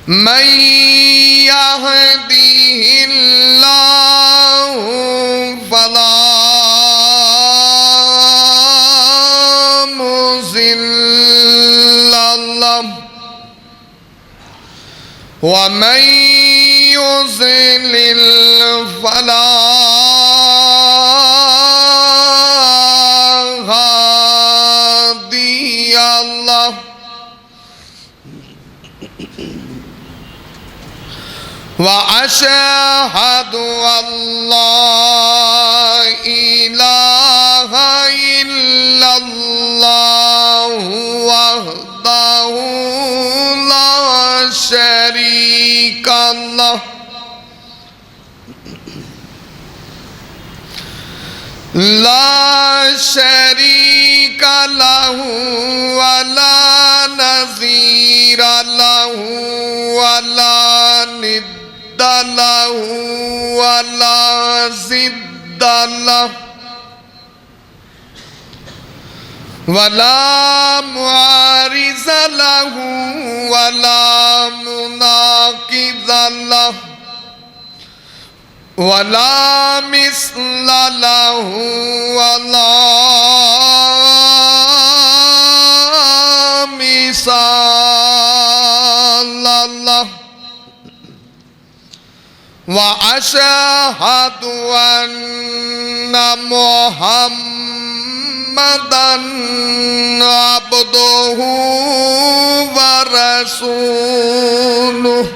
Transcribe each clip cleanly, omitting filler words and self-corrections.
من يهده الله فلا مضل له ومن يضلل فلا هادي له وأشهد أن لا إله إلا الله وحده لا شريك له لا شريك له ولا نظير له ولا ند له ولا ضد له ولا معارض له ولا مناقض له ولا مثل له ولا مثال له وأشهد أن محمدًا عبده ورسوله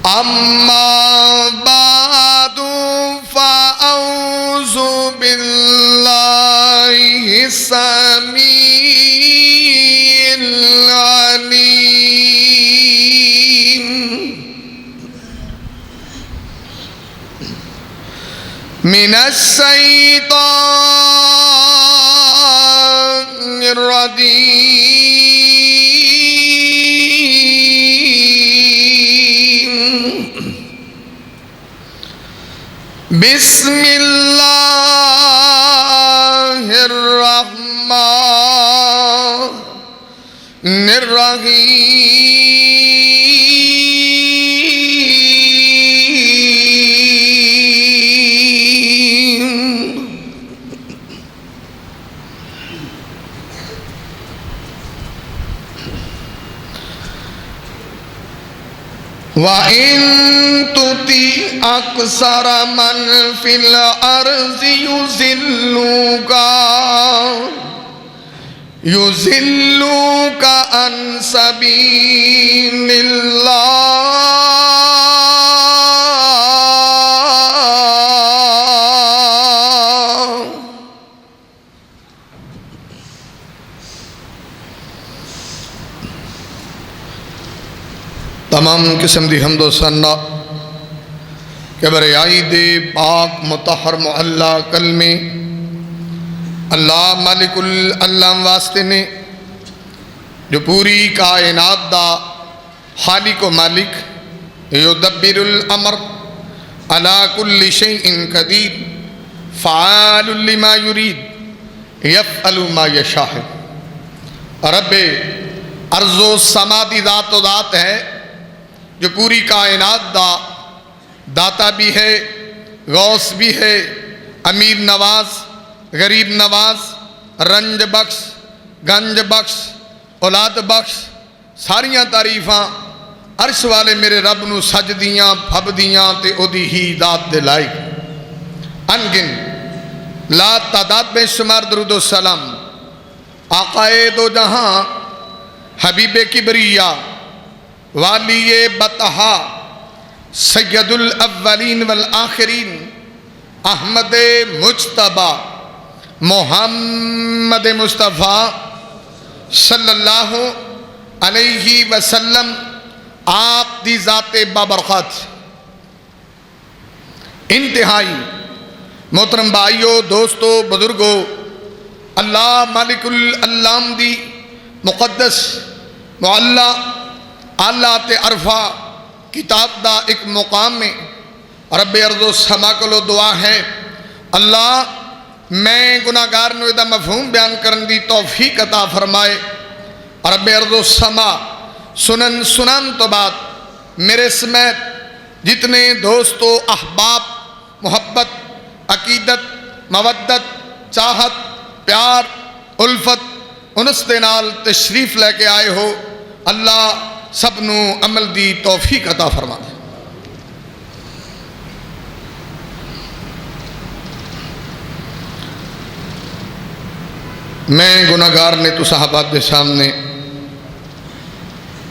أما بعد فأعوذ بالله السميع العليم من الشيطان الرجيم بسم الله الرحمن الرحيم وَإِن تُطِعْ أَكْثَرَ مَنْ فِي الْأَرْضِ يُضِلُّوكَ عَنْ سَبِيلِ اللَّهِ تمام قسم دی حمد و ثنا کہ بریائی دے پاک مطہر معلّہ کلمے اللہ مالک اللہ واسطے نے جو پوری کائنات دا خالق و مالک یدبر الامر علی کل شیء قدیر فعال لما یرید یفعل ما یشاء رب ارض و سما دی ذات و ذات ہے جو پوری کائنات دا داتا بھی ہے، غوث بھی ہے، امیر نواز، غریب نواز، رنج بخش، گنج بخش، اولاد بخش، ساریاں تعریفاں عرش والے میرے رب نو سجدیاں پھبدیاں تے او دی ہی ذات دے لائق انگن لا تعداد بے شمار درود و سلام آقائے دو جہاں حبیب کبریہ والی بطحا سید الاولین والآخرین احمد مجتبی محمد مصطفیٰ صلی اللہ علیہ وسلم آپ دی ذات بابرکات انتہائی محترم بھائیو دوستو بزرگو اللہ مالک العلام دی مقدس معلّہ آلات عرفہ کتاب دا ایک مقام میں رب ارض و سما کو دعا ہے اللہ میں گناہگار نو دا مفہوم بیان کرن دی توفیق عطا فرمائے رب ارض و سما سنن تو بعد میرے سمیت جتنے دوست و احباب محبت عقیدت مودت چاہت پیار الفت انس دے نال تشریف لے کے آئے ہو، اللہ سب نو عمل دی توفیق عطا فرما دے۔ میں گناہگار نے تو صحابات دے سامنے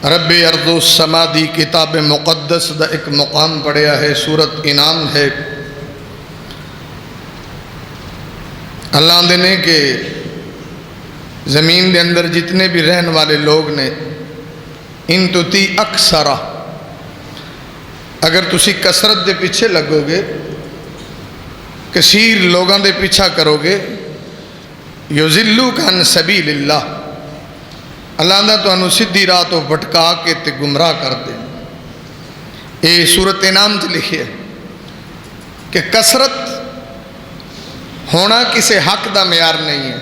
رب ارض و سما دی کتاب مقدس دا ایک مقام پڑھیا ہے، سورت انعام ہے۔ اللہ دے نے کہ زمین دے اندر جتنے بھی رہن والے لوگ نے ان تُتی اکثرہ، اگر تسی کثرت دے پیچھے لگو گے، کثیر لوگاں دے پیچھا کرو گے، یضلوک عن سبیل اللہ، اللہ نے تو انہوں سدھی راہ تو بھٹکا کے تے گمراہ کر دے۔ یہ سورت انعام تے لکھے کہ کثرت ہونا کسی حق دا معیار نہیں ہے،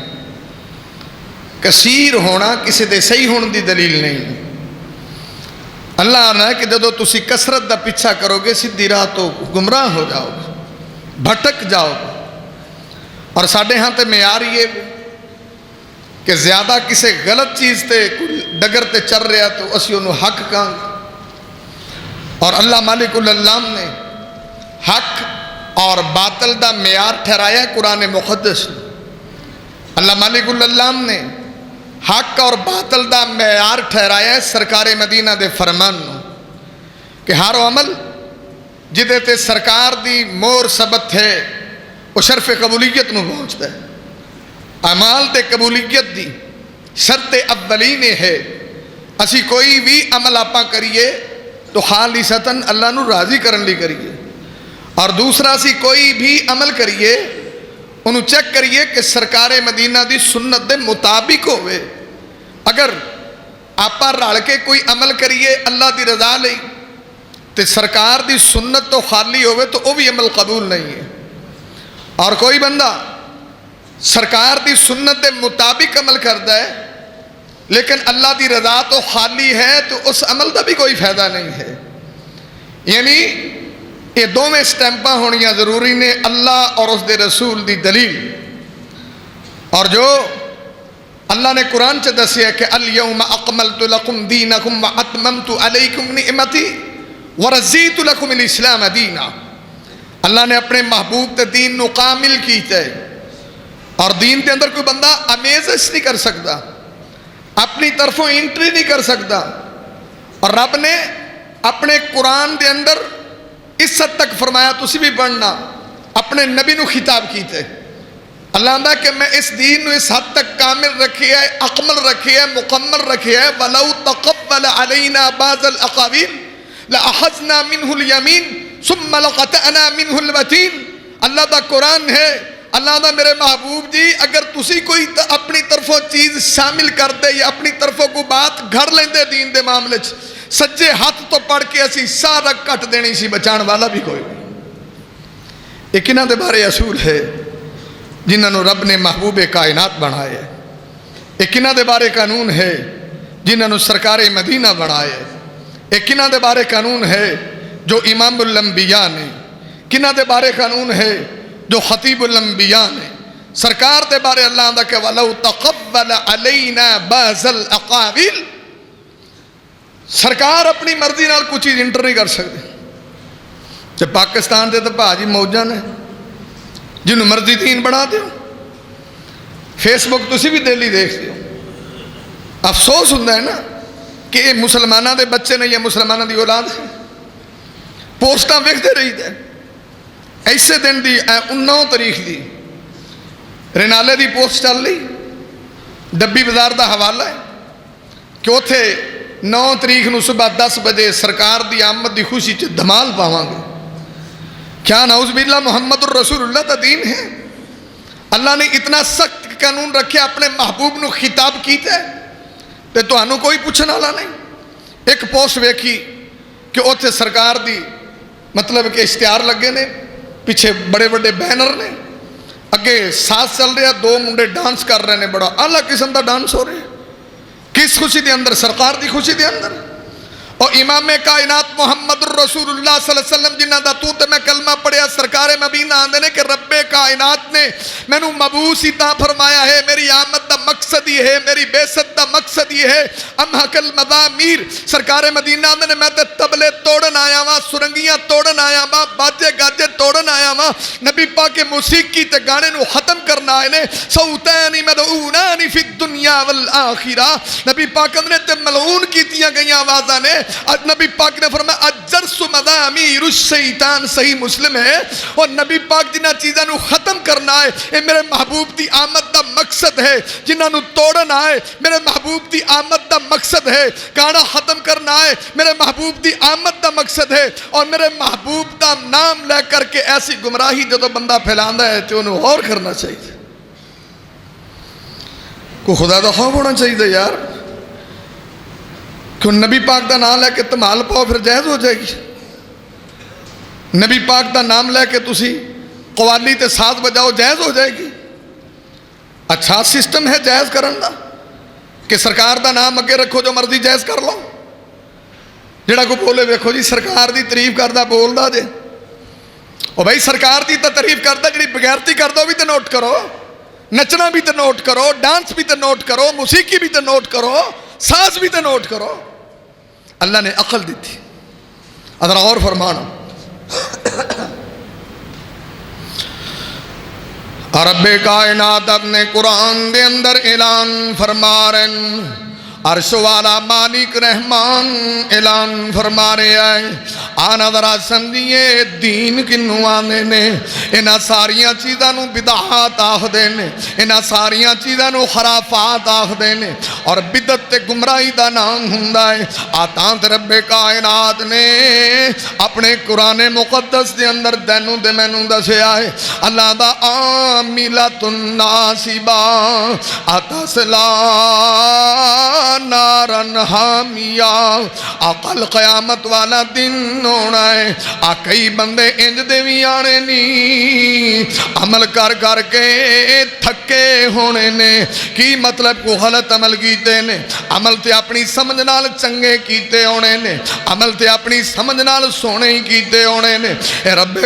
کثیر ہونا کسی دے صحیح ہونے دی دلیل نہیں ہے۔ اللہ آنا ہے کہ جدو تسی کثرت دا پیچھا کرو گے سدھی راہ تو گمراہ ہو جاؤ گے، بھٹک جاؤ گے۔ اور ساڑھے ہاں تے معیار یہ کہ زیادہ کسی غلط چیز تے ڈگر تے چل رہا تو اسی انہوں حق کہاں گے۔ اور اللہ مالک العلام نے حق اور باطل دا معیار ٹھہرایا قرآن مقدس نے۔ اللہ مالک العلام نے حق اور باطل دا معیار ٹھہرایا سرکار مدینہ دے فرمان نو کہ ہر عمل جدے تے سرکار دی مور ثبت ہے وہ شرف قبولیت نو پہنچتا ہے۔ اعمال تے قبولیت دی شرط اولین ہے اسی کوئی بھی عمل آپاں کریے تو خالصتاً اللہ نو راضی کرن لی کریے، اور دوسرا اسی کوئی بھی عمل کریے انہوں چیک کریے کہ سرکار مدینہ دی سنت دے مطابق ہوئے۔ اگر آپا رل کے کوئی عمل کریے اللہ دی رضا لئی تے سرکار دی سنت تو خالی ہوئے تو وہ بھی عمل قبول نہیں ہے۔ اور کوئی بندہ سرکار دی سنت دے مطابق عمل کرتا ہے لیکن اللہ دی رضا تو خالی ہے تو اس عمل دا بھی کوئی فائدہ نہیں ہے۔ یعنی یہ دو میں سٹیمپاں ہونیاں ضروری نے، اللہ اور اس دے رسول دی دلیل۔ اور جو اللہ نے قرآن سے دسیا کہ الیوم اکملت لکم دینکم واتممت علیکم نعمتی ورضیت لکم الاسلام دینا، اللہ نے اپنے محبوب تے دین نو کامل کیتا ہے۔ اور دین دے اندر کوئی بندہ امیزش نہیں کر سکتا، اپنی طرفوں انٹری نہیں کر سکتا۔ اور رب نے اپنے قرآن دے اندر اس حد تک فرمایا تسی بھی پڑھنا، اپنے نبی نو خطاب کیتے اللہ نے کہ میں اس دین نو اس حد تک کامل رکھی ہے، اکمل رکھی ہے، مکمل رکھی ہے۔ وَلَوْ تَقَبَّلَ عَلَيْنَا بَعْضَ الْأَقَاوِيلِ لَأَخَذْنَا مِنْهُ الْيَمِينَ ثُمَّ لَقَطَعْنَا مِنْهُ الْوَتِينَ۔ اللہ دا قرآن ہے، اللہ دا میرے محبوب جی اگر تسی کوئی اپنی طرفوں چیز شامل کر دے یا اپنی طرفوں کو بات گھر لیں دے دین دے معاملے سجے ہاتھ تو پڑھ کے اسی سارا کٹ دینی سی، بچان والا بھی کوئی نہیں۔ ایک انہاں دے بارے اصول ہے جنہاں نو رب نے محبوب کائنات بنائے، ایک انہاں دے بارے قانون ہے جنہاں نو سرکار مدینہ بنائے، ایک انہاں دے بارے قانون ہے جو امام الانبیاء نے، کنہاں دے بارے قانون ہے جو خطیب الانبیاء نے۔ سرکار دے بارے اللہ آندہ کہ وَلَوْ تَقَبَّلَ عَلَيْنَا بَعْضَ الْأَقَاوِيلِ، سرکار اپنی مرضی نال کچھ چیز انٹر نہیں کر سکتے۔ جب پاکستان دے تو بھاجی موجاں نے جنہوں مرضی دین بنا دیو، فیس بک تسی بھی دلی دیکھ دیو۔ افسوس ہوندہ ہے نا کہ یہ مسلمانہ دے بچے نے یا مسلمانہ دی اولاد ہے، پوسٹاں ویکھتے رہی دے۔ ایسے دن دی 19 تاریخ دی رنالے دی پوسٹ چل لی، ڈبی بازار دا حوالہ ہے کہ اتھے 9 تاریخ نو صبح 10 بجے سرکار دی آمد دی خوشی چ دھمال پاواں گے۔ کیا نعوذ باللہ محمد الرسول اللہ تا دین ہے؟ اللہ نے اتنا سخت قانون رکھے اپنے محبوب نو خطاب کیتا ہے تے تانوں کوئی پوچھنے والا نہیں۔ ایک پوسٹ ویکھی کہ اتھے سرکار دی مطلب کہ اشتہار لگے نے، پیچھے بڑے بڑے بینر نے، اگے ساتھ چل رہا، 2 منڈے ڈانس کر رہے ہیں، بڑا اعلیٰ قسم دا ڈانس ہو رہے ہیں۔ کس خوشی دے اندر؟ سرکار دی خوشی دے اندر۔ اور امام کائنات محمد الرسول اللہ صلی اللہ علیہ وسلم جنہ دا تو تے میں کلمہ پڑھیا، سرکار مدینہ آندے نے کہ رب کائنات نے مینوں مبعوث ہی تاں فرمایا ہے، میری آمد دا مقصد ہی ہے، میری بیست دا مقصد ہی ہے۔ امحق المضامیر، سرکار مدینہ آندے نے میں تے تبلے توڑن آیا ہاں، سرنگیاں توڑن آیا ہاں، باجے گاجے توڑن آیا ہاں۔ نبی پاک کے موسیقی تے گانے نو ختم کرنا آئے نے۔ صوتانی مدعونانی فی الدنیا والآخرہ، نبی پاک نے تے ملعون کیتیاں گئیاں آوازاں نے۔ نبی پاک نے فرمایا اجرس مضامیر الشیطان، صحیح مسلم ہے۔ اور نبی پاک جنہ چیزاں نو ختم کرنا ہے، اے میرے محبوب دی آمد دا مقصد ہے۔ جنہ نو توڑنا ہے، میرے محبوب دی آمد دا مقصد ہے۔ گانا ختم کرنا ہے، میرے محبوب دی آمد دا مقصد ہے۔ اور میرے محبوب دا نام لے کر کے ایسی گمراہی جدو بندہ پھیلاندا ہے تو انہوں اور کرنا چاہیے۔ کو خدا دا خوف ہونا چاہیے یار، کہ نبی پاک دا نام لے کے تمال پاؤ پھر جائز ہو جائے گی۔ نبی پاک دا نام لے کے تسی قوالی تے ساز بجاؤ، جائز ہو جائے گی۔ اچھا سسٹم ہے جائز کرن دا کہ سرکار دا نام اگے رکھو، جو مرضی جائز کر لو۔ جڑا کو بولے ویکھو جی سرکار دی تعریف کردہ بولدا جے، او بھائی سرکار دی تا تعریف کردہ، جڑی بغیرتی کردہ بھی تے نوٹ کرو، نچنا بھی تے نوٹ کرو، ڈانس بھی تے نوٹ کرو، موسیقی بھی تے نوٹ کرو، ساز بھی تے نوٹ کرو۔ اللہ نے عقل دی تھی۔ ادھر اور فرمانا، رب کائنات اپنے قرآن دے اندر اعلان فرما رہے ہیں، عرش والا مالک رحمان اعلان فرما رہے ہیں، آنا ذرا سمجھیے دین کنوں آنے نے، انہاں ساریاں چیزاں نو بدعات آخ دینے، انہاں ساریاں چیزاں نو خرافات آخ دینے، اور بدعت تے گمراہی دا نام ہوندا ہے۔ آتاں رب کائنات نے اپنے قرآن مقدس دے اندر دینوں دے مینوں دسیا ہے، اللہ دا عاملۃ ناصبہ اتصلا نارن حامیہ، عقل قیامت والا دن ہونا ہے۔ کئی بندے انج دے بھی آنے نہیں، عمل کر کر کے تھکے ہونے نے۔ کی مطلب کو غلط عمل کیتے نے، عمل تے اپنی سمجھ نال چنگے کیتے ہونے نے، عمل تے اپنی سمجھ نال سونے ہی کیتے ہونے نے۔ اے رب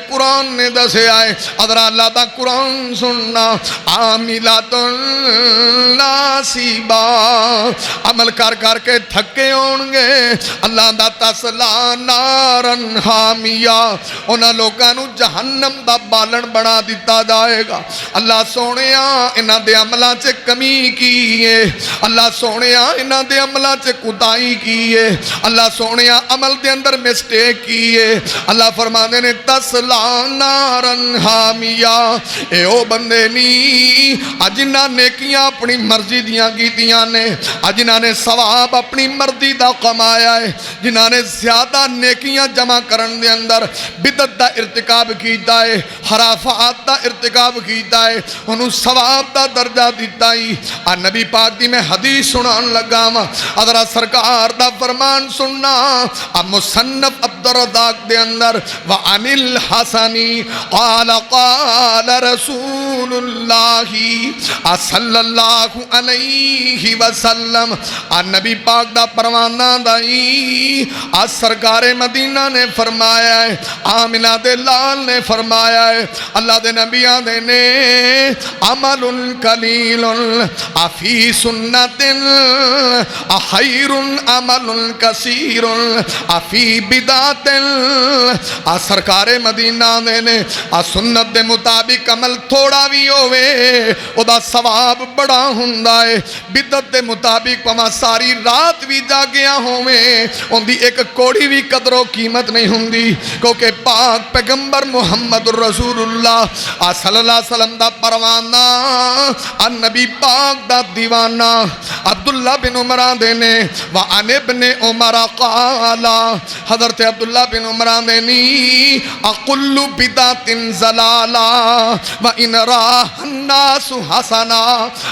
قرآن نے دسے آئے، ادھر اللہ دا قرآن سننا، عاملۃ ناصبہ، عمل کر کر کے تھکے ہونگے۔ اللہ دا تصلا نارن حامیہ، انہاں لوگاں نو جہنم دا بالن بنا دیتا جائے گا۔ اللہ سونیا انہاں دے عملاں چ کمی کیے، اللہ سونیا انہاں دے عملاں چ کوتاہی کیے، اللہ سونیا عمل دے اندر مسٹیک کیے۔ اللہ فرماندے نے تسلا نارن حامیہ، اے او بندے نی جنہاں نیکیاں اپنی مرضی دیاں کیتیاں نے، جنہاں نے ثواب اپنی مرضی دا کمایا ہے، جنہاں نے زیادہ نیکیاں جمع کرن دے اندر بدعت دا ارتکاب کیتا ہے، خرافات دا ارتکاب کیتا ہے، انہوں ثواب دا درجہ دیتا ہی۔ نبی پاک دی میں حدیث سنان لگا ہوں، ادھر سرکار دا فرمان سننا، مصنف عبدالرزاق دے اندر وعن الحسنی قال قال رسول اللہ صلی اللہ علیہ وسلم، نبی پاک دا پروانہ دائی سرکار مدینہ نے فرمایا ہے، آمنہ دے لال نے فرمایا ہے، اللہ دے نبیان دے نے عمل قلیل فی سنت خیر عمل کثیر فی بدعت۔ سرکار مدینہ دے نے سنت دے مطابق عمل تھوڑا بھی ہوئے او دا ثواب بڑا ہوندا ہے، بدعت دے مطابق پما ساری رات بھی جاگیا ہوئے ان دی ایک کوڑی بھی قدر و قیمت نہیں ہوندی، کیونکہ پاک پیغمبر محمد رسول اللہ صلی اللہ علیہ وسلم دا پروانہ نبی پاک دا دیوانہ عبداللہ بن عمر دے نے وعن ابن عمر قال، حضرت عبداللہ بن عمر دے نی اقل بدعت زلالا وان راہ الناس حسنا،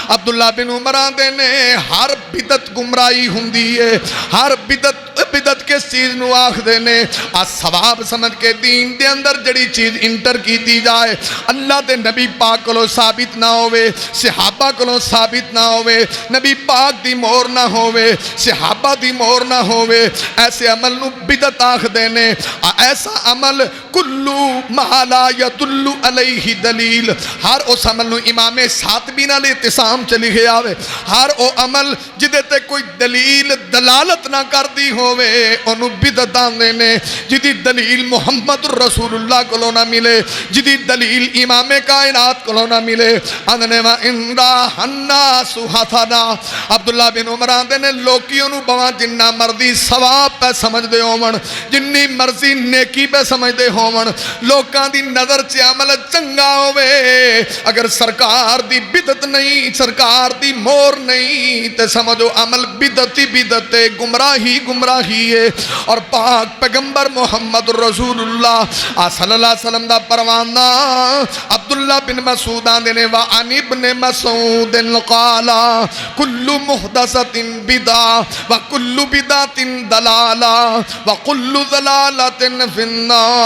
عبداللہ بن عمر دے نے ہر بدعت گمراہی ہوندی ہے، ہر بدعت بدعت کس چیز نو آکھدے نے ثواب سمجھ کے دین دے اندر جڑی چیز انٹر کیتی جائے اللہ دے نبی پاک کولوں ثابت نہ ہوئے صحابہ کولوں ثابت نہ ہوئے نبی پاک دی مہر نہ ہوئے صحابہ دی مہر نہ ہوئے ایسے عمل نو بدعت آکھدے نے ایسا عمل کلو ما لا یدل علیہ دلیل ہر اس عمل نو امام ساتبی نال اعتصام چ لکھیا ہوئے ہر او عمل جدے تے کوئی دلیل دلالت نہ کر دی ہوئے انہوں بدعت آندے نے جدی دلیل محمد رسول اللہ کولوں نہ ملے جدی دلیل امام کائنات کولوں نہ ملے اندنے وَإِنْ رَاحَ النَّاسُ حَسَنًا عبداللہ بن عمر آندے نے لوکیوں نو بواں جنہ مرضی ثواب پہ سمجھ دے ہومن جنی مرضی نیکی پہ سمجھ دے ہومن لوکاں دی نظر چ عمل چنگا ہوئے اگر سرکار دی بدعت نہیں سرکار دی مور نہیں تے سمجھو عمل بدعتی بدعت گمراہی گمراہی ہے اور پاک پیغمبر محمد رسول اللہ صلی اللہ علیہ وسلم دا پروانہ عبداللہ بن مسعود آندے نے وَعَنِ ابْنِ مَسْعُودٍ قَالَ كُلُّ مُحْدَثَةٍ بِدْعَةٍ وَكُلُّ بِدْعَةٍ ضَلَالَةٍ وَكُلُّ ضَلَالَةٍ فِي النَّارِ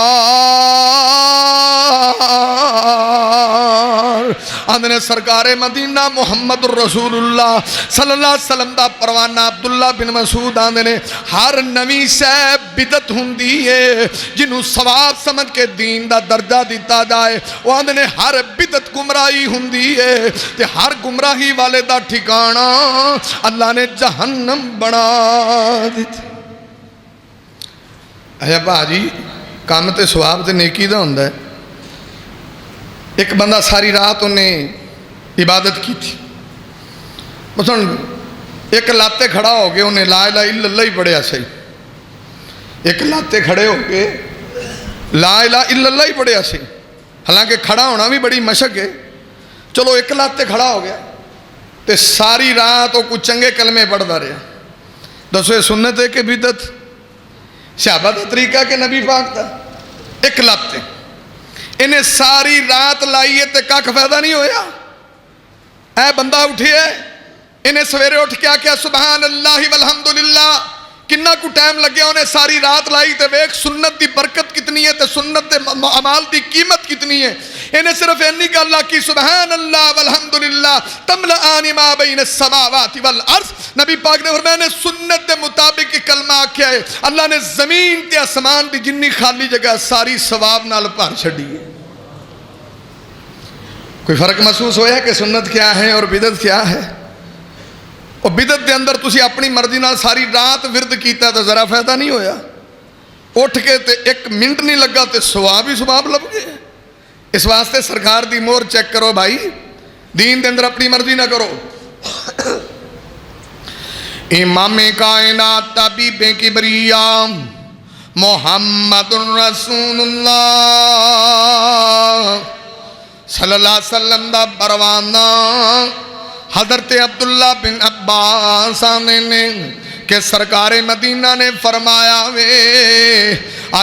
آندے نے سرکار مدینہ محمد رسول اللہ صلی اللہ علیہ وسلم دا پروانہ عبداللہ بن مسعود آندے نے ہر نوی شے بدعت ہوندی ہے جنہوں ثواب سمجھ کے دین دا درجہ دیتا جائے وہ آندے نے ہر بدعت گمراہی ہوندی ہے تے ہر گمراہی والے دا ٹھکانہ اللہ نے جہنم بنا دیتی اے بھاجی کام تے ثواب تے نیکی دا ہوندا ہے ایک بندہ ساری رات انہیں عبادت کی تھی مثلا ایک لاتے کھڑا ہو گئے انہیں لا الہ الا اللہ ہی پڑھیا صحیح ایک لاتے کھڑے ہو گئے لا الہ الا اللہ ہی پڑھیا صحیح حالانکہ کھڑا ہونا بھی بڑی مشق ہے چلو ایک لاتے کھڑا ہو گیا تے ساری رات وہ کچھ چنگے کلمے پڑھتا رہا دسو یہ سنت ہے کہ بدعت صحابہ دا طریقہ کہ نبی پاک دا ایک لاتے انہیں ساری رات لائیے تے کاک فائدہ نہیں ہویا اے بندہ اٹھئے انہیں سویرے اٹھ کیا سبحان اللہ والحمدللہ کنہ کو ٹائم لگیا انہیں ساری رات لائی تے ویک سنت دی برکت کتنی ہے تے سنت دے عمال دی قیمت کتنی ہے انہیں صرف اینی کہ اللہ کی سبحان اللہ والحمدللہ تملآن ما بین السماوات والارض نبی پاک نے فرمایا نے سنت دے مطابق کلمہ کیا ہے اللہ نے زمین تے آسمان دی جنی خالی جگہ ساری ثواب نال بھر چھڈی ہے کوئی فرق محسوس ہویا کہ سنت کیا ہے اور بدعت کیا ہے اور بدعت دے اندر تسی اپنی مرضی نال ساری رات ورد کیتا تو ذرا فائدہ نہیں ہویا اٹھ کے تے ایک منٹ نہیں لگا تے ثواب ہی ثواب لب گئے اس واسطے سرکار دی مور چیک کرو بھائی دین دے اندر اپنی مرضی نہ کرو امام کائنات طبیب کبریا محمد رسول اللہ صلی اللہ علیہ وسلم دا پروانہ حضرت عبداللہ بن عباس آنے نے کہ سرکار مدینہ نے فرمایا وے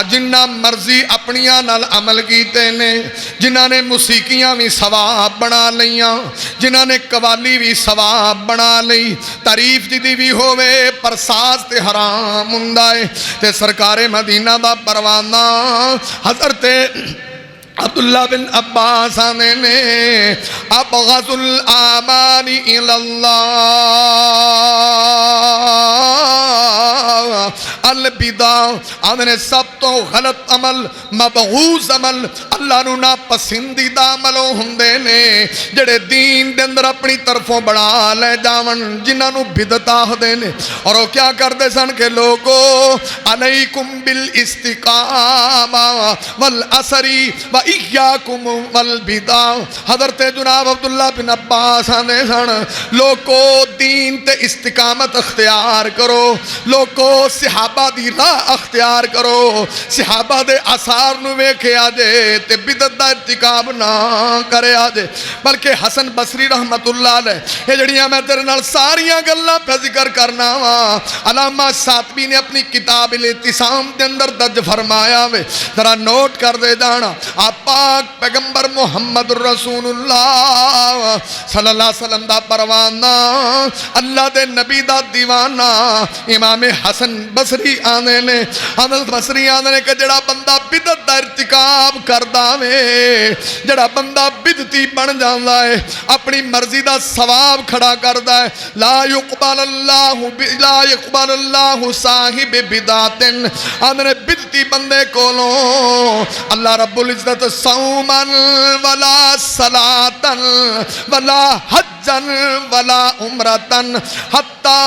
جنہ مرضی اپنیاں نال عمل کیتے نے جنہ نے موسیقیاں بھی ثواب بنا لیاں جنہ نے قوالی بھی ثواب بنا لی تعریف جدی بھی ہوئے پر ساز تے حرام ہندائے تے سرکار مدینہ دا پروانہ حضرت عبداللہ بن عباس آنے نے ابغض الاعمال الی اللہ البدع آنے نے سب تو غلط عمل مبغوض عمل اللہ نو نا پسندیدہ عملوں ہندے نے جڑے دین دے اندر اپنی طرفوں بڑھا لے جاون جنہاں نو بدعت آخدے نے اور وہ کیا کردے سن کہ لوگو علیکم بالاستقامہ والعصری وَإِيَّاكُمْ وَالْبِدَعَ حضرت جناب عبداللہ بن عباس آنے سن لوگو دین تے استقامت اختیار کرو لوگو صحابہ دی راہ اختیار کرو صحابہ دے آثار نو ویکھے آجے تے بدعت دا ارتکاب نہ کرے آجے بلکہ حسن بصری رحمت اللہ علیہ یہ جڑیاں میں تیرے نال ساریاں گلاں پہ ذکر کرنا وا علامہ ساتوی نے اپنی کتاب الاعتصام دے اندر درج فرمایا وے ذرا نوٹ کر دے جانا آپ پاک پیغمبر محمد رسول اللہ صلی اللہ علیہ وسلم دا پروانہ اللہ دے نبی دا دیوانہ امام حسن بصری ہوئی آنے نے حضرت بصری آنے نے کہ جڑا بندہ بدعت دا ارتکاب کردا وے جڑا بندہ بدعتی بن جاندا ہے اپنی مرضی دا ثواب کھڑا کردا ہے لا يقبل اللہ صاحب بدعت آنے نے بدعتی بندے کولوں اللہ رب العزت صومن ولا صلاتن ولا حجن ولا عمرتن حتی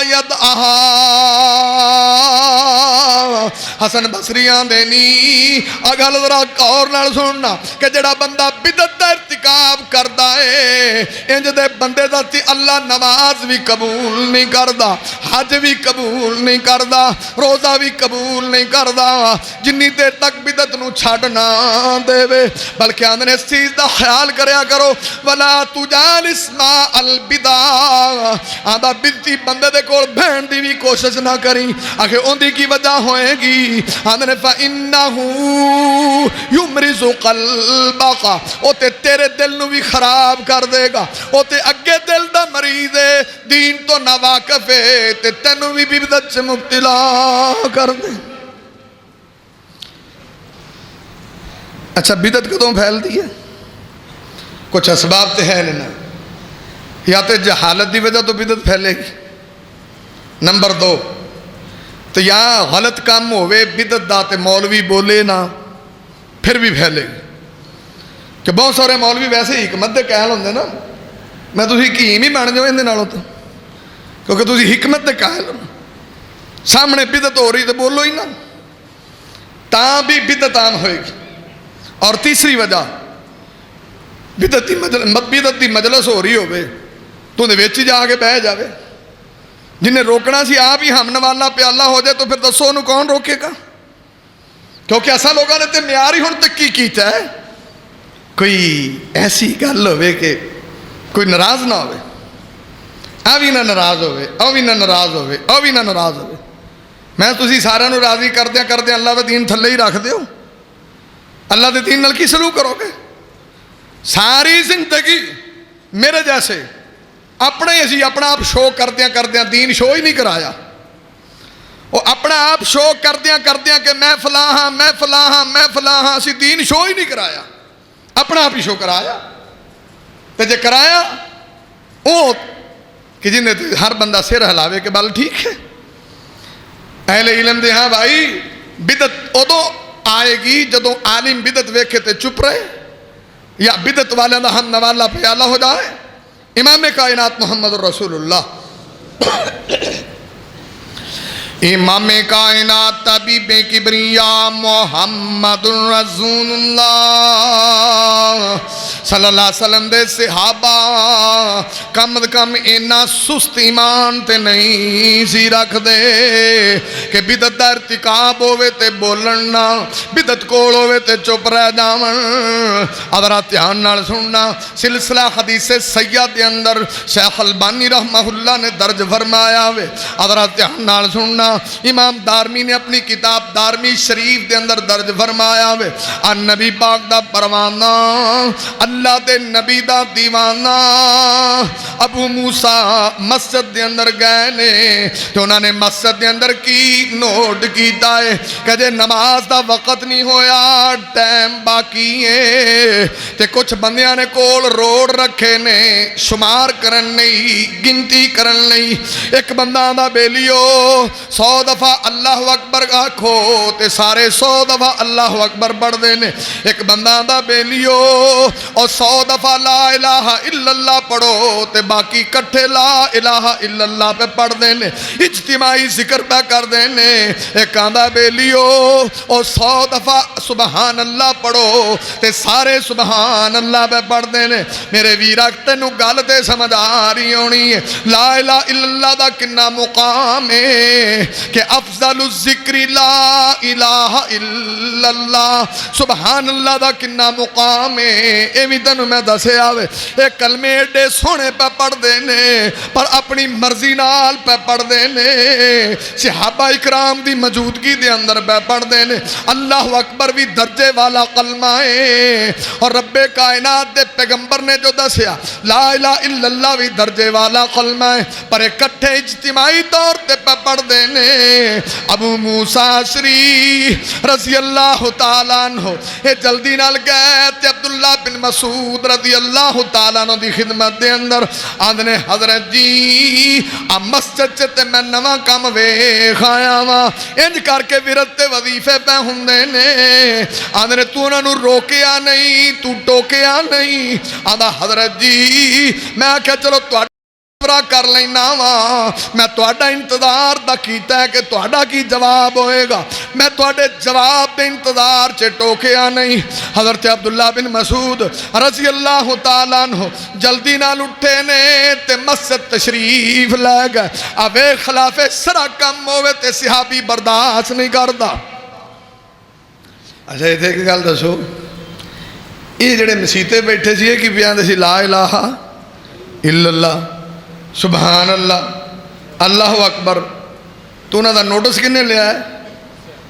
یدعہا حسن بصریان دینی اگل ذرا غور نال سننا کہ جڑا بندہ بدعت دا ارتکاب کردا ہے انج دے بندے دا تی اللہ نماز بھی قبول نہیں کردا حج بھی قبول نہیں کردا روزہ بھی قبول نہیں کردا جنی دیر تک بدعت نو چھڈنا دے وے بلکہ آندے اس چیز دا خیال کریا کرو ولا تجالس مع البدع آندا بدعتی بندے دے کول بہن دی بھی کوشش نہ کری آخر ان دی کی وجہ ہوئے گی آندے فَإِنَّهُ يُمْرِزُ قَلْبَكَ او تے تیرے دل نو بھی خراب کر دے گا او تے اگے دل دا مریض ہے دین تو نہ واقف ہے تے تینو بھی بدعت سے مبتلا کر دے اچھا بدعت کدوں پھیل دی ہے کچھ اسباب تے ہے لینا یا تے جہالت دی وجہ تو بدعت پھیلے گی نمبر 2 تو یا غلط کام ہوئے بدعت دا تے مولوی بولے نا پھر بھی پھیلے گی کہ بہت سارے مولوی ویسے ہی حکمت دے قائل ہوندے نا میں تسی حکیم ہی بن جاؤ اندے نالوں تو کیونکہ تسی حکمت دے قائل ہو سامنے بدعت ہو رہی تو بولو ہی نا تاں بھی بدعت عام ہوئے گی اور تیسری وجہ بدعت دی مجلس ہو رہی ہوئے تو دے ویچی جا کے بہ جاوے جنہیں روکنا سی آپ ہی ہم نوالا پیالہ ہو جائے تو پھر دسو انہوں کون روکے گا کیونکہ ایسا لوگاں نے تے معیاری ہن تک کی کیتا ہے کوئی ایسی گل ہوئے کہ کوئی ناراض نہ ہوئے اوی نہ ناراض ہوئے اوی نہ ناراض ہوئے اوی نہ ناراض ہوئے میں تسی سارے نو راضی کردیں اللہ دا دین تھلے ہی رکھ دیو اللہ دے دین نال کی سلوک کرو گے ساری زندگی میرے جیسے اپنے اسی اپنا آپ شو کردیں دین شو ہی نہیں کرایا وہ اپنا آپ شو کردیں کہ میں فلاں ہاں میں فلاں ہاں میں فلاں ہاں اسی دین شو ہی نہیں کرایا اپنا آپ ہی شو کرایا تو جے کرایا وہ کہ جنہیں ہر بندہ سر ہلاوے کہ بل ٹھیک ہے اہل علم دے ہاں بھائی بدعت ادو آئے گی جدو عالم بدعت ویکھے تے چپ رہے یا بدعت والے دا ہم نوالا پیالہ ہو جائے امام کائنات محمد رسول اللہ امام کائنات طبیب کبریا محمد رسول اللہ صلی اللہ علیہ وسلم دے صحابہ کم از کم اینا سست ایمان تے نہیں سی رکھ دے کہ بدعت دا ارتکاب ہوئے تے بولنا بدعت کول ہوئے تے چپ رہ جاون حضرات دھیان نال سننا سلسلہ حدیث سید دے اندر شیخ البانی رحمہ اللہ نے درج فرمایا ہوئے حضرات دھیان نال سننا امام دارمی نے اپنی کتاب دارمی شریف دے اندر درج فرمایا ہوئے ان نبی پاک دا پروانہ اللہ دے نبی دا دیوانہ ابو موسیٰ مسجد دے اندر گئے نے تو انہوں نے مسجد دے اندر کی نوٹ کیتا ہے کہ جے نماز دا وقت نہیں ہویا ٹائم باقی ہے تے کچھ بندیاں نے کول روڑ رکھے نے شمار کرن نہیں گنتی کرن نہیں ایک بندہ دا بیلیو 100 دفعہ اللہ اکبر آکھو تے سارے 100 دفعہ اللہ اکبر پڑھ دینے ایک بندہ دا بیلیو اور 100 دفعہ لا الہ الا اللہ پڑھو تے باقی کٹھے لا الہ الا اللہ پہ پڑھ دینے اجتماعی ذکر پہ کر دینے ایک آندہ بیلیو اور 100 دفعہ سبحان اللہ پڑھو تے سارے سبحان اللہ پہ پڑھ دینے میرے ویرک تینو گالتے سمجھ آ رہی ہونی ہے لا الہ الا اللہ دا کنہ مقام ہے کہ افضل الذکر لا الہ الا اللہ سبحان اللہ دا کنہ مقام ہے بھی تینوں میں دسیا وے یہ کلمے ایڈے سونے پہ پڑھتے ہیں پر اپنی مرضی نال پہ پڑھتے ہیں صحابہ اکرام دی موجودگی دے اندر پہ پڑھتے ہیں اللہ اکبر بھی درجے والا کلمہ ہے اور رب کائنات دے پیغمبر نے جو دسیا لا الہ الا اللہ بھی درجے والا کلمہ ہے پر اکٹھے اجتماعی طور تے پہ پڑھتے ہیں ابو موسیٰ عشری رضی اللہ تعالیٰ عنہ یہ جلدی نال گئے تے عبداللہ بن مسعود رضی اللہ تعالیٰ عنہ دی خدمت دے اندر آدھنے حضرت جی مسجد چتے میں نواں کام ویکھ آیا وا انج کر کے ورد تے وظیفے پہ ہوندے نے آدھنے تو انہاں نوں روکیا نہیں تو ٹوکیا نہیں آدھا حضرت جی میں آکھیا چلو تواڈا کر لینا وا میں تواڈا انتظار دا کیتا ہے کہ تواڈا کی جواب ہوئے گا میں تواڈے جواب دے انتظار چے ٹوکیا نہیں حضرت عبداللہ بن مسعود رضی اللہ تعالیٰ عنہ جلدی نال اٹھے نے تے مسجد تشریف لے گئے اوے خلاف سرا کم ہوئے تے صحابی برداشت نہیں کردا اچھا ایتھے ایک گل دسو یہ جڑے مسیتے بیٹھے سی کہ بیان سی لا الہ الا اللہ سبحان اللہ اللہ اکبر تو انہوں دا نوٹس کنے لیا ہے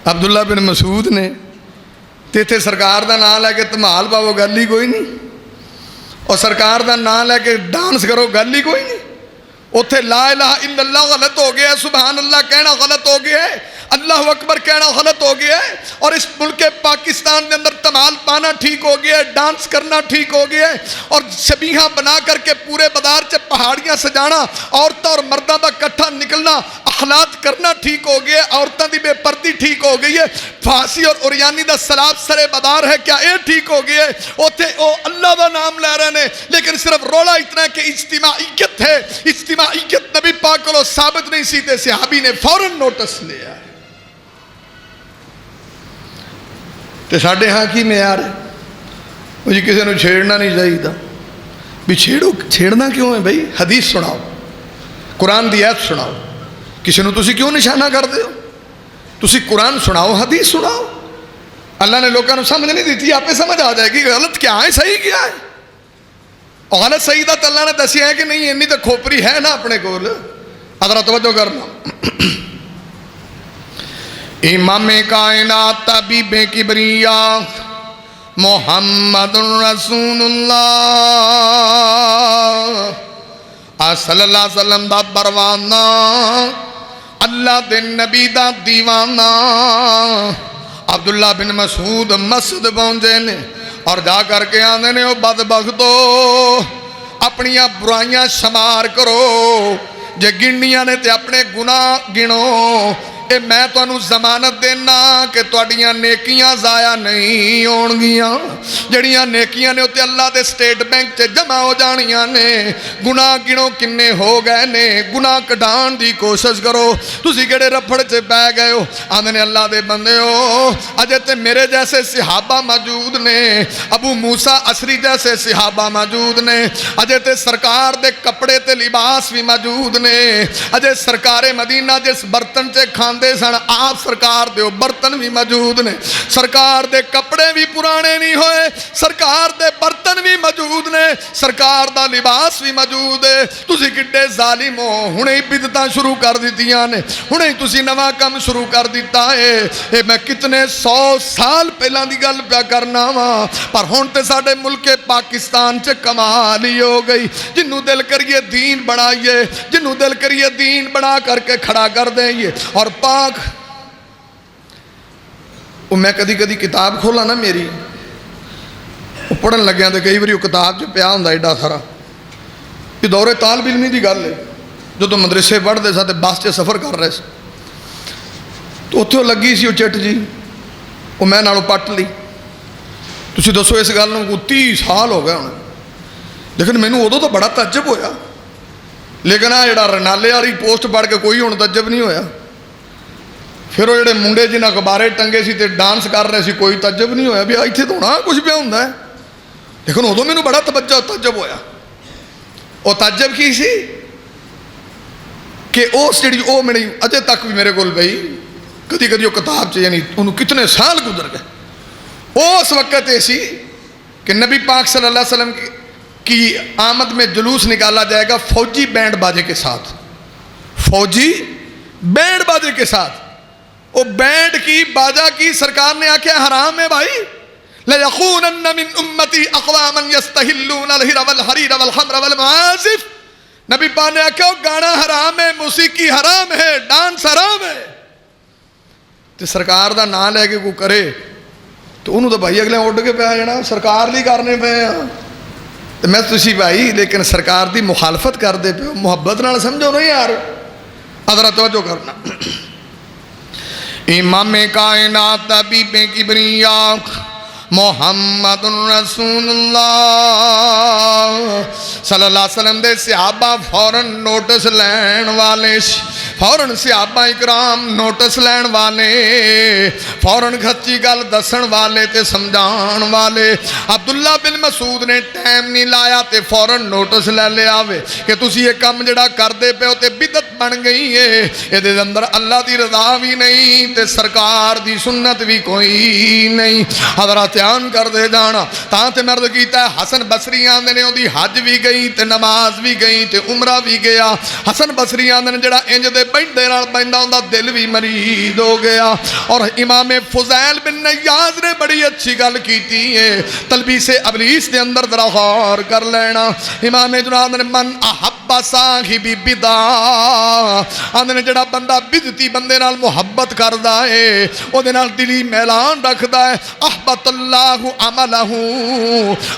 عبداللہ بن مسعود نے تے سرکار دا نام لے کے تمال پاو گل ہی کوئی نہیں اور سرکار دا نام لے کے ڈانس کرو گل ہی کوئی نہیں اتھے لا الہ الا اللہ غلط ہو گیا ہے سبحان اللہ کہنا غلط ہو گیا ہے اللہ اکبر کہنا غلط ہو گیا ہے اور اس ملک پاکستان کے اندر تمال پانا ٹھیک ہو گیا ہے ڈانس کرنا ٹھیک ہو گیا ہے اور شبیہاں بنا کر کے پورے بازار سے پہاڑیاں سجانا عورتوں اور مردوں کا کٹھا نکلنا اخلاق کرنا ٹھیک ہو گیا ہے عورتوں کی بے پردی ٹھیک ہو گئی ہے پھانسی اور اوریانی دا سلاب سرے بدار ہے کیا یہ ٹھیک ہو گیا ہے اوتھے او اللہ دا نام لے رہے ہیں لیکن صرف رولا اتنا ہے کہ اجتماعیت ہے اجتماعیت نبی پاک کو ثابت نہیں سی تے صحابی نے فوراً نوٹس لیا تے ساڈے ہاں کی معیار ہے وہ جی کسی نے چھیڑنا نہیں چاہیے بھی چھیڑنا کیوں ہے بھائی حدیث سناؤ قرآن دی آیت سناؤ کسی نے تسی کیوں نشانہ کر دے ہو تسی قرآن سناؤ حدیث سناؤ اللہ نے لوگوں کو سمجھ نہیں دیتی آپ سمجھ آ جائے گی غلط کیا ہے صحیح کیا ہے غلط صحیح دا تو اللہ نے دسیا ہے کہ نہیں انی تو کھوپری ہے نا اپنے کول ادھر توجہ کرنا امام کائنات طبیب کبریا محمد رسول اللہ صلی اللہ علیہ وسلم دا پروانہ اللہ دے نبی دا دیوانہ عبداللہ بن مسعود مسجد پہنچے نے اور جا کر کے آنے نے او بدبختو اپنیاں برائیاں شمار کرو جے گنیاں نے تے اپنے گناہ گنو اے میں تو انہوں ضمانت دینا کہ توڑیاں نیکیاں ضائع نہیں ہونگیاں جڑیاں نیکیاں نے ہوتے اللہ دے سٹیٹ بینک چے جمع ہو جانیاں نے گناہ گنوں کنے ہو گئے نے گناہ کڈان دی کوشش کرو تسی کڑے رپھڑ چے بے گئے ہو آدھنے اللہ دے بندے ہو اجے تے میرے جیسے صحابہ موجود نے ابو موسیٰ عشری جیسے صحابہ موجود نے اجے تے سرکار دے کپڑے تے لباس بھی موجود نے اجے سرکار مدینہ جس برتن چے کھان دے سن آپ سرکار دے برتن بھی موجود نے سرکار دے کپڑے بھی پرانے نہیں ہوئے سرکار دے برتن بھی موجود نے سرکار دا لباس بھی موجود ہے تسی کڈے ظالم ہو ہنے بدعتاں شروع کر دتیاں نے ہنے تسی نواں کم شروع کر دیتا ہے اے میں کتنے 100 سال پہلاں دی گل پیا کرنا وا پر ہن تے ساڈے ملک پاکستان چ کمال ہی ہو گئی جنوں دل کریے دین بنائیے جنوں دل کریے دین بنا کر کے کھڑا کر دیں اور پاک وہ میں کدی کدی کتاب کھولا نا میری وہ پڑھن لگیا تو کئی باری وہ کتاب جو پیا ہوں ایڈا سارا یہ دور طالب علمی دی گل ہے جو تو مدرسے پڑھتے سا بس سے سفر کر رہے سے تو اتنے وہ لگی سی وہ چٹ جی وہ میں نالوں پٹ لی تسی دسو اس گل کو 30 سال ہو گئے ہونے لیکن مینوں ادو تو بڑا تعجب ہویا لیکن آ جڑا رنالے والی پوسٹ پڑھ کے کوئی ہوں تعجب نہیں ہویا پھر وہ جڑے منڈے جنہیں غبارے ٹنگے سی تے ڈانس کر رہے سی کوئی تعجب نہیں ہویا بھی اتنے تو ہونا کچھ پہ ہوں ہے لیکن ادو مینوں بڑا تعجب ہویا وہ تعجب کی سی کہ اس جڑی وہ میری اجے تک بھی میرے کول پئی کدی وہ کتاب چ یعنی انہوں کتنے سال گزر گئے اس وقت یہ سی کہ نبی پاک صلی اللہ علیہ وسلم کی آمد میں جلوس نکالا جائے گا فوجی بینڈ باجے کے ساتھ، فوجی بینڈ باجے کے ساتھ. وہ بینڈ کی باجا کی سرکار نے آکھیا حرام ہے بھائی. لَيَخُونَنَّ مِنْ أُمَّتِي أَقْوَامًا يَسْتَحِلُّونَ الْحِرَ وَالْحَرِيرَ وَالْخَمْرَ وَالْمَعَازِفِ. نبی پاک نے آکھیا گانا حرام ہے، موسیقی حرام ہے، ڈانس حرام ہے. تو سرکار دا نام لے کے کوئی کرے تو انہوں تو بھائی اگلے اڈ کے پہ جانا سرکار لی کرنے پہ ہیں. تو میں تسی بھائی لیکن سرکار دی مخالفت کر دے پہ محبت نال سمجھو نہیں یار. حضرت توجہ کرنا. امام کائنات حبیب کبریا محمد رسول اللہ صلی اللہ علیہ وسلم دے صحابہ فوراً نوٹس لین والے، فوراً صحابہ اکرام نوٹس لین والے، فوراً کھچی گل دسن والے تے سمجھان والے. عبداللہ بن مسعود نے ٹائم نہیں لایا تے فوراً نوٹس لے لیا وے کہ تسی یہ کم جڑا کر دے پہ ہو تے بدعت بن گئی ہے، یہ دے اندر اللہ دی رضا بھی نہیں تے سرکار دی سنت بھی کوئی نہیں. حضرات دھیان کر دے جانا تاں تے مرد کیتا ہے حسن بصری آندے نے دی حج بھی گئی تے نماز بھی گئی تے عمرہ بھی گیا. حسن بصری آندے نے جڑا انج دے بینڈے نال بیندا ہوندا دل بھی مریض ہو گیا. اور امام فضیل بن نیاز نے بڑی اچھی گل کیتی ہے، تلبیس ابلیس دے اندر ذرا غور کر لینا. امام جناب نے من احب صاحب بدع آندے نے جڑا بندہ بدعتی بندے نال محبت کردا ہے او دے نال دلی میلان رکھدا ہے. احبط اللہ عملہ،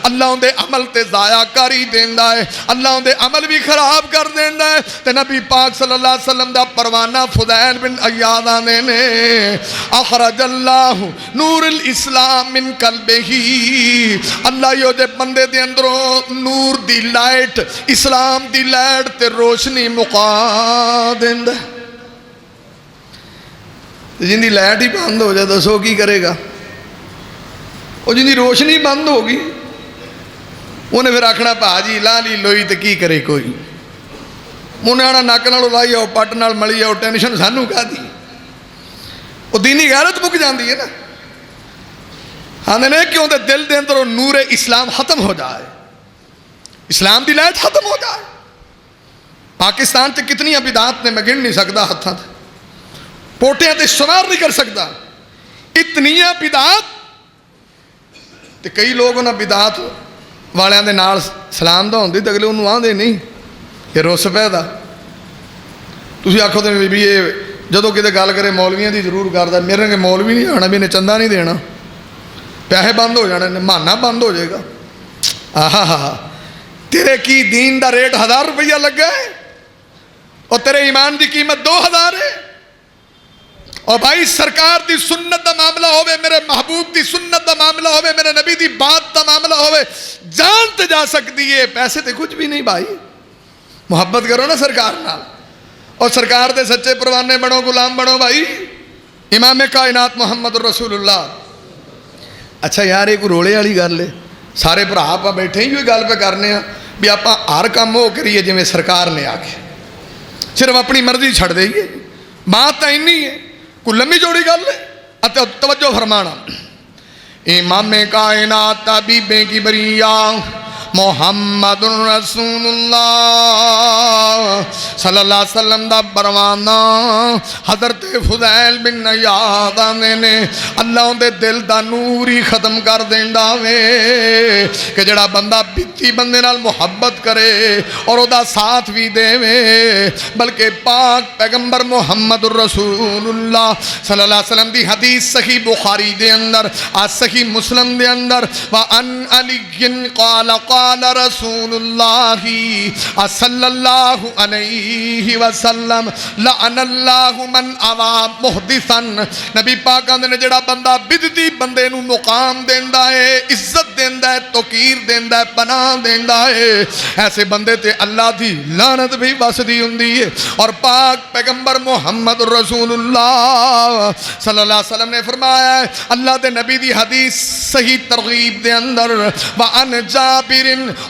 اللہ ان دے عمل تے ضائع کری دیندا ہے، اللہ ان دے عمل بھی خراب کر دیندا ہے. تے نبی پاک صلی اللہ علیہ وسلم دا پروانہ فضیل بن عیاض آندے نے اخرج اللہ نور الاسلام من قلبہ، اللہ یو دے بندے دے اندروں نور the light, Islam the light تے روشنی مقا دیندا ہے. جن دی لائٹ ہی بند ہو جائے دسو کی کرے گا؟ وہ جن دی روشنی بند ہوگی انہیں پھر آکھنا پا جی لا لی لوئی تو کی کرے کوئی. انہیں آنا نک نال لائی آؤ پٹ نال ملی آؤ ٹینشن سانو کہا دی. وہ دینی غیرت مک جاندی ہے نا. آندے نے کیوں دے دل دے اندر نور اسلام ختم ہو جائے، اسلام دی لائٹ ختم ہو جائے. پاکستان تے کتنی بدعات نے میں گن نہیں سکتا ہتھاں تے پوٹیاں تے شمار نہیں کر سکتا. اتنی بدعات تے کئی لوگ انہاں بدعات والیاں دے نال سلام دا ہوندی تے اگلے انہوں آندے نہیں یہ روس پیدا. تسی آکھو تے بھی یہ جدوں کتے گل کرے مولویاں دی ضرور کردا، میرے کے مولوی نہیں آنا بھی نے چندہ نہیں دینا، پیسے بند ہو جانے، مہانہ بند ہو جائے گا. آہا تیرے کی دین دا ریٹ 1000 روپیہ لگا ہے اور تیرے ایمان دی قیمت 2000 ہے. اور بھائی سرکار دی سنت دا معاملہ ہوئے، میرے محبوب دی سنت دا معاملہ ہوئے، میرے نبی دی بات دا معاملہ ہوئے، جان تے جا سکتی ہے، پیسے تے کچھ بھی نہیں. بھائی محبت کرو نا سرکار نال اور سرکار دے سچے پروانے بنو، غلام بنو. بھائی امام کائنات محمد رسول اللہ. اچھا یار ایک روڑے والی گل ہے، سارے بھرا آپ بیٹھے ہی کوئی گل پہ کرنے ہیں بھی آپ ہر کام ہو کریے جویں سرکار نے آکھے، صرف اپنی مرضی چھڑ دئیے. بات تو اینی ہے، کوئی لمبی چوڑی گل ہے. توجہ فرمانا. امام کائنات حبیب کبریا محمد رسول اللہ صلی اللہ علیہ وسلم دا پروانہ حضرت فضیل بن عیاض نے اللہ ان دے دل دا نور ہی ختم کر دیندا وے کہ جڑا بندہ بیتی بندے نال محبت کرے اور او دا ساتھ بھی دے وے. بلکہ پاک پیغمبر محمد رسول اللہ صلی اللہ علیہ وسلم دی حدیث صحیح بخاری دے اندر صحیح مسلم دے اندر وَأَنْ عَلِيٍّ قَالَ قال رسول اللہ صلی اللہ علیہ وسلم لعن اللہ من آوا محدثا. نبی پاک نے جڑا بندہ بدعتی بندے نو مقام دیندا ہے، عزت دیندا ہے، توقیر دیندا ہے، پناہ دیندا ہے، ایسے بندے تے اللہ دی لعنت بھی بسدی ہوندی ہے. اور پاک پیغمبر محمد رسول اللہ صلی اللہ علیہ وسلم نے فرمایا ہے، اللہ دے نبی دی حدیث صحیح ترغیب دے اندر وَأَنْ جَابِرٍ